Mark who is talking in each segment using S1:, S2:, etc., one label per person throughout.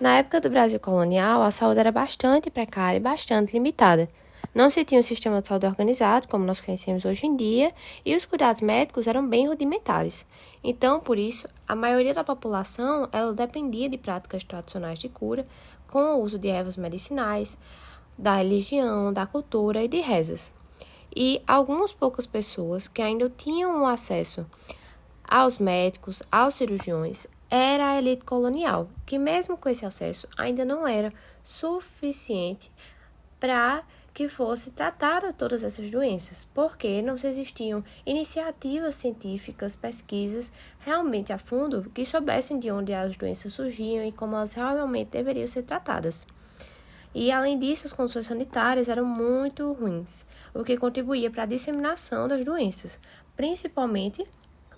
S1: Na época do Brasil colonial, a saúde era bastante precária e bastante limitada. Não se tinha um sistema de saúde organizado, como nós conhecemos hoje em dia, e os cuidados médicos eram bem rudimentares. Então, por isso, a maioria da população ela dependia de práticas tradicionais de cura, com o uso de ervas medicinais, da religião, da cultura e de rezas. E algumas poucas pessoas que ainda tinham acesso aos médicos, aos cirurgiões, era a elite colonial, que mesmo com esse acesso ainda não era suficiente para que fosse tratada todas essas doenças, porque não existiam iniciativas científicas, pesquisas realmente a fundo que soubessem de onde as doenças surgiam e como elas realmente deveriam ser tratadas. E, além disso, as condições sanitárias eram muito ruins, o que contribuía para a disseminação das doenças, principalmente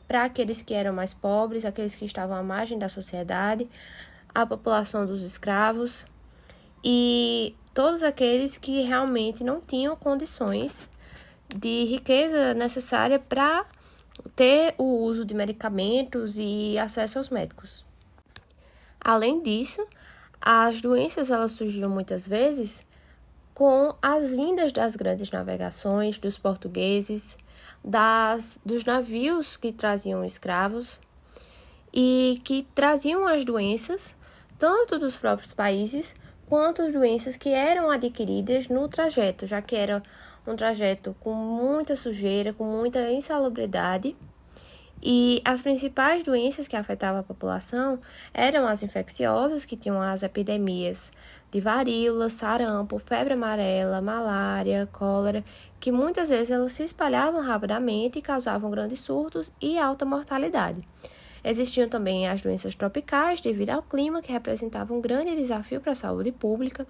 S1: para aqueles que eram mais pobres, aqueles que estavam à margem da sociedade, a população dos escravos e todos aqueles que realmente não tinham condições de riqueza necessária para ter o uso de medicamentos e acesso aos médicos. Além disso, as doenças elas surgiam muitas vezes com as vindas das grandes navegações, dos portugueses, dos navios que traziam escravos e que traziam as doenças tanto dos próprios países quanto as doenças que eram adquiridas no trajeto, já que era um trajeto com muita sujeira, com muita insalubridade. E as principais doenças que afetavam a população eram as infecciosas, que tinham as epidemias de varíola, sarampo, febre amarela, malária, cólera, que muitas vezes elas se espalhavam rapidamente e causavam grandes surtos e alta mortalidade. Existiam também as doenças tropicais, devido ao clima, que representavam um grande desafio para a saúde pública.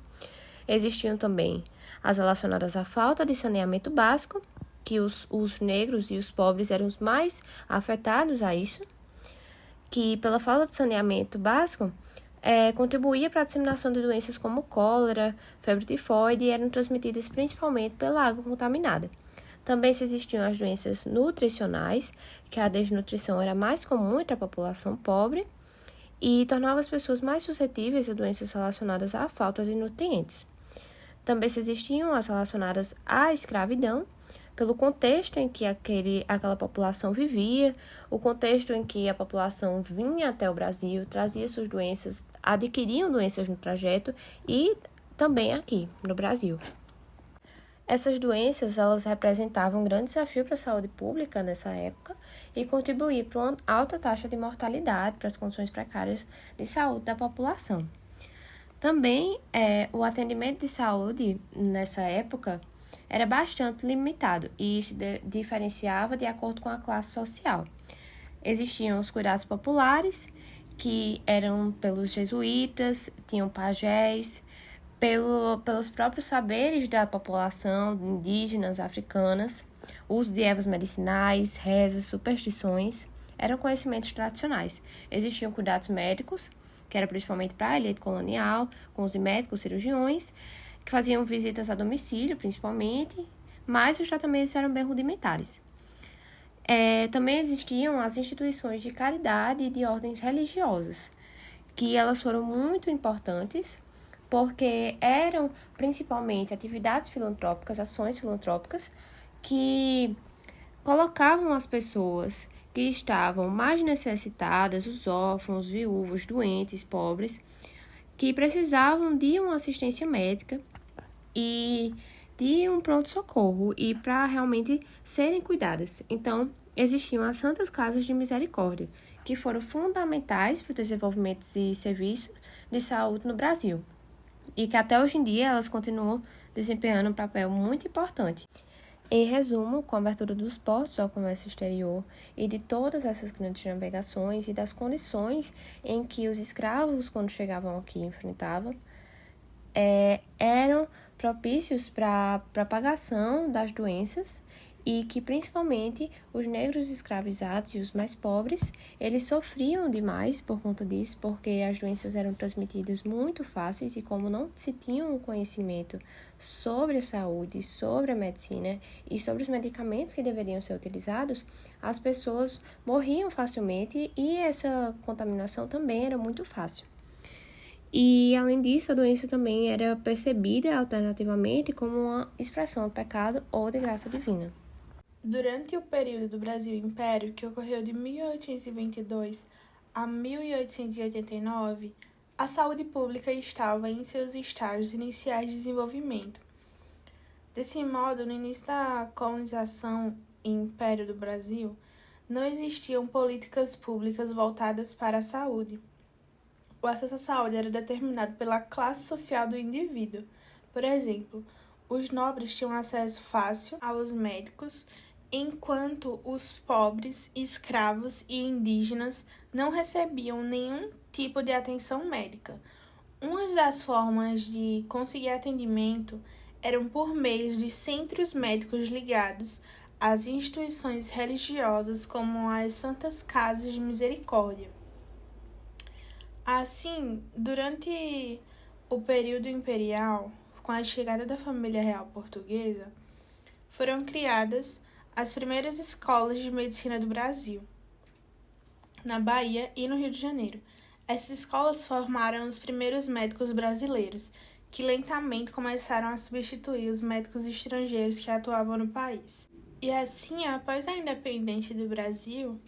S1: Existiam também as relacionadas à falta de saneamento básico, que os negros e os pobres eram os mais afetados a isso, que pela falta de saneamento básico, contribuía para a disseminação de doenças como cólera, febre tifoide e eram transmitidas principalmente pela água contaminada. Também se existiam as doenças nutricionais, que a desnutrição era mais comum entre a população pobre e tornava as pessoas mais suscetíveis a doenças relacionadas à falta de nutrientes. Também se existiam as relacionadas à escravidão, pelo contexto em que aquela população vivia, o contexto em que a população vinha até o Brasil, trazia suas doenças, adquiriam doenças no trajeto e também aqui no Brasil. Essas doenças elas representavam um grande desafio para a saúde pública nessa época e contribuíam para uma alta taxa de mortalidade, para as condições precárias de saúde da população. Também o atendimento de saúde nessa época era bastante limitado e se diferenciava de acordo com a classe social. Existiam os cuidados populares, que eram pelos jesuítas, tinham pajés, pelos próprios saberes da população, indígenas, africanas, uso de ervas medicinais, rezas, superstições, eram conhecimentos tradicionais. Existiam cuidados médicos, que era principalmente para a elite colonial, com os médicos, cirurgiões, que faziam visitas a domicílio, principalmente, mas os tratamentos eram bem rudimentares. Também existiam as instituições de caridade e de ordens religiosas, que elas foram muito importantes, porque eram principalmente atividades filantrópicas, ações filantrópicas, que colocavam as pessoas que estavam mais necessitadas, os órfãos, viúvos, doentes, pobres, que precisavam de uma assistência médica e de um pronto-socorro e para realmente serem cuidadas. Então, existiam as Santas Casas de Misericórdia, que foram fundamentais para o desenvolvimento de serviços de saúde no Brasil e que até hoje em dia elas continuam desempenhando um papel muito importante. Em resumo, com a abertura dos portos ao comércio exterior e de todas essas grandes navegações e das condições em que os escravos, quando chegavam aqui, enfrentavam, eram propícios para a propagação das doenças e que, principalmente, os negros escravizados e os mais pobres, eles sofriam demais por conta disso, porque as doenças eram transmitidas muito fáceis e como não se tinha um conhecimento sobre a saúde, sobre a medicina e sobre os medicamentos que deveriam ser utilizados, as pessoas morriam facilmente e essa contaminação também era muito fácil. E, além disso, a doença também era percebida alternativamente como uma expressão do pecado ou de graça divina.
S2: Durante o período do Brasil Império, que ocorreu de 1822 a 1889, a saúde pública estava em seus estágios iniciais de desenvolvimento. Desse modo, no início da colonização e Império do Brasil, não existiam políticas públicas voltadas para a saúde. O acesso à saúde era determinado pela classe social do indivíduo. Por exemplo, os nobres tinham acesso fácil aos médicos, enquanto os pobres, escravos e indígenas não recebiam nenhum tipo de atenção médica. Uma das formas de conseguir atendimento eram por meio de centros médicos ligados às instituições religiosas, como as Santas Casas de Misericórdia. Assim, durante o período imperial, com a chegada da família real portuguesa, foram criadas as primeiras escolas de medicina do Brasil, na Bahia e no Rio de Janeiro. Essas escolas formaram os primeiros médicos brasileiros, que lentamente começaram a substituir os médicos estrangeiros que atuavam no país. E assim, após a independência do Brasil,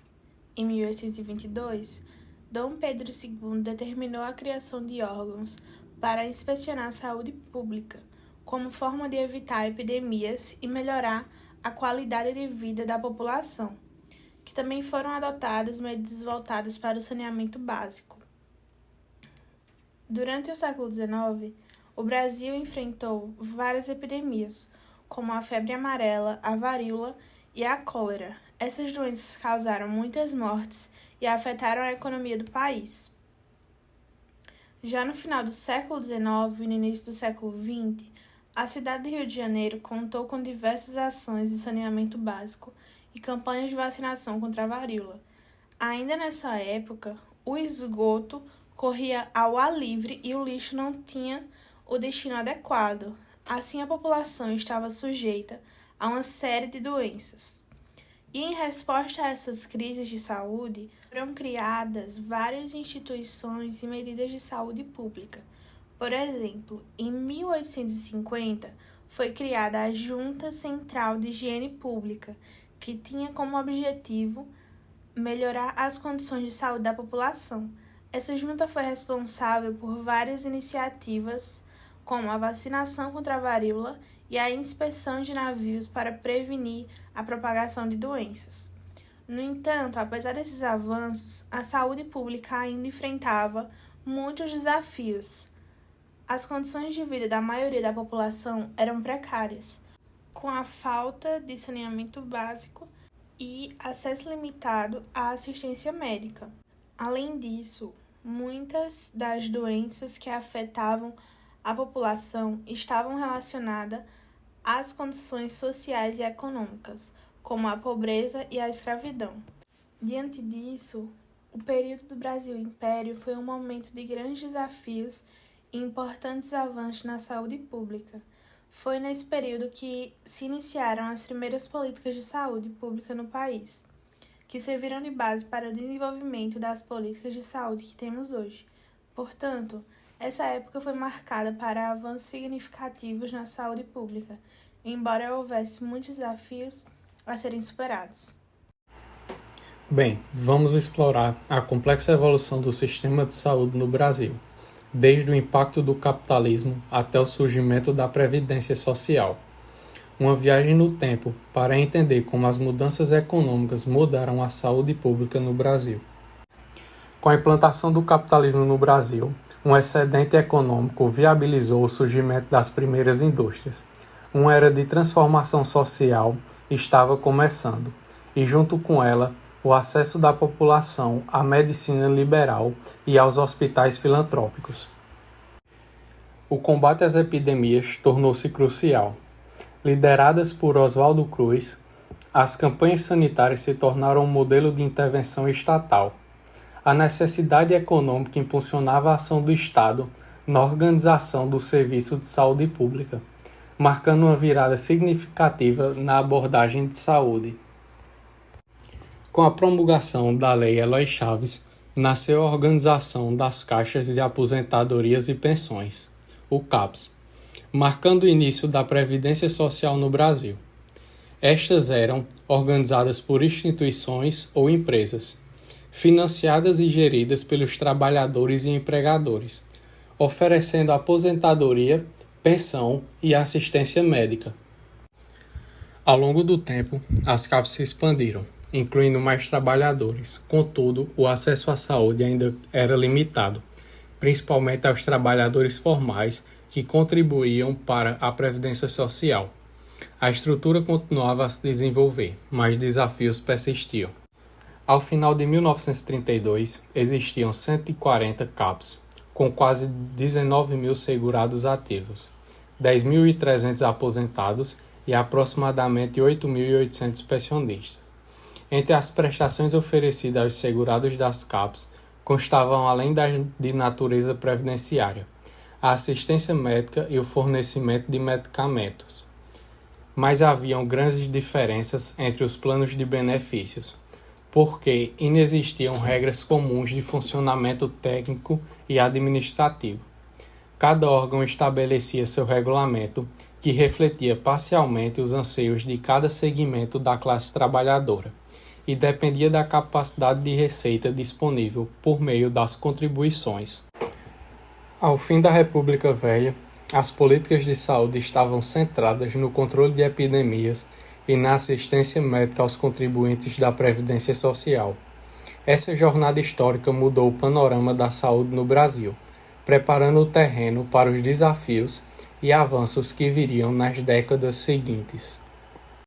S2: em 1822, Dom Pedro II determinou a criação de órgãos para inspecionar a saúde pública, como forma de evitar epidemias e melhorar a qualidade de vida da população, que também foram adotadas medidas voltadas para o saneamento básico. Durante o século XIX, o Brasil enfrentou várias epidemias, como a febre amarela, a varíola e a cólera. Essas doenças causaram muitas mortes e afetaram a economia do país. Já no final do século XIX e no início do século XX, a cidade do Rio de Janeiro contou com diversas ações de saneamento básico e campanhas de vacinação contra a varíola. Ainda nessa época, o esgoto corria ao ar livre e o lixo não tinha o destino adequado. Assim, a população estava sujeita a uma série de doenças. E em resposta a essas crises de saúde, foram criadas várias instituições e medidas de saúde pública. Por exemplo, em 1850 foi criada a Junta Central de Higiene Pública, que tinha como objetivo melhorar as condições de saúde da população. Essa junta foi responsável por várias iniciativas, como a vacinação contra a varíola e a inspeção de navios para prevenir a propagação de doenças. No entanto, apesar desses avanços, a saúde pública ainda enfrentava muitos desafios. As condições de vida da maioria da população eram precárias, com a falta de saneamento básico e acesso limitado à assistência médica. Além disso, muitas das doenças que afetavam a população estavam relacionadas às condições sociais e econômicas, como a pobreza e a escravidão. Diante disso, o período do Brasil Império foi um momento de grandes desafios e importantes avanços na saúde pública. Foi nesse período que se iniciaram as primeiras políticas de saúde pública no país, que serviram de base para o desenvolvimento das políticas de saúde que temos hoje. Portanto, essa época foi marcada para avanços significativos na saúde pública, embora houvesse muitos desafios a serem superados.
S3: Bem, vamos explorar a complexa evolução do sistema de saúde no Brasil, desde o impacto do capitalismo até o surgimento da Previdência Social. Uma viagem no tempo para entender como as mudanças econômicas mudaram a saúde pública no Brasil. Com a implantação do capitalismo no Brasil, um excedente econômico viabilizou o surgimento das primeiras indústrias. Uma era de transformação social estava começando, e junto com ela, o acesso da população à medicina liberal e aos hospitais filantrópicos. O combate às epidemias tornou-se crucial. Lideradas por Oswaldo Cruz, as campanhas sanitárias se tornaram um modelo de intervenção estatal. A necessidade econômica impulsionava a ação do Estado na organização do serviço de saúde pública, marcando uma virada significativa na abordagem de saúde. Com a promulgação da Lei Eloy Chaves, nasceu a Organização das Caixas de Aposentadorias e Pensões, o CAPS, marcando o início da Previdência Social no Brasil. Estas eram organizadas por instituições ou empresas, financiadas e geridas pelos trabalhadores e empregadores, oferecendo aposentadoria, pensão e assistência médica. Ao longo do tempo, as CAPs se expandiram, incluindo mais trabalhadores. Contudo, o acesso à saúde ainda era limitado, principalmente aos trabalhadores formais que contribuíam para a Previdência Social. A estrutura continuava a se desenvolver, mas desafios persistiam. Ao final de 1932, existiam 140 CAPs, com quase 19 mil segurados ativos, 10.300 aposentados e aproximadamente 8.800 pensionistas. Entre as prestações oferecidas aos segurados das CAPs, constavam, além das de natureza previdenciária, a assistência médica e o fornecimento de medicamentos. Mas haviam grandes diferenças entre os planos de benefícios, porque inexistiam regras comuns de funcionamento técnico e administrativo. Cada órgão estabelecia seu regulamento, que refletia parcialmente os anseios de cada segmento da classe trabalhadora, e dependia da capacidade de receita disponível por meio das contribuições. Ao fim da República Velha, as políticas de saúde estavam centradas no controle de epidemias e na assistência médica aos contribuintes da Previdência Social. Essa jornada histórica mudou o panorama da saúde no Brasil, preparando o terreno para os desafios e avanços que viriam nas décadas seguintes.